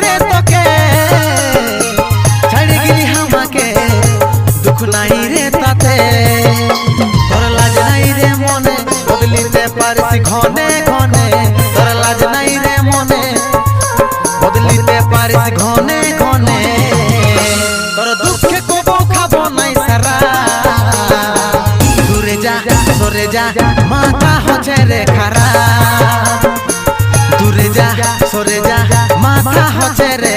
রে তোকে ছাড়ি গেলি আমাকে দুঃখ নাই রে তাতে তোর লাজ নাই রে মনে বদলিতে পারিস ঘনে ঘনে তোর লাজ নাই রে মনে বদলিতে পারিস ঘনে ঘনে তোর দুঃখে কব খাবো নাই সারা দূরে যা সরে যা মাথা হচ্ছে রে খারাপ দূরে যা সরে যা মাথা হচ্ছে রে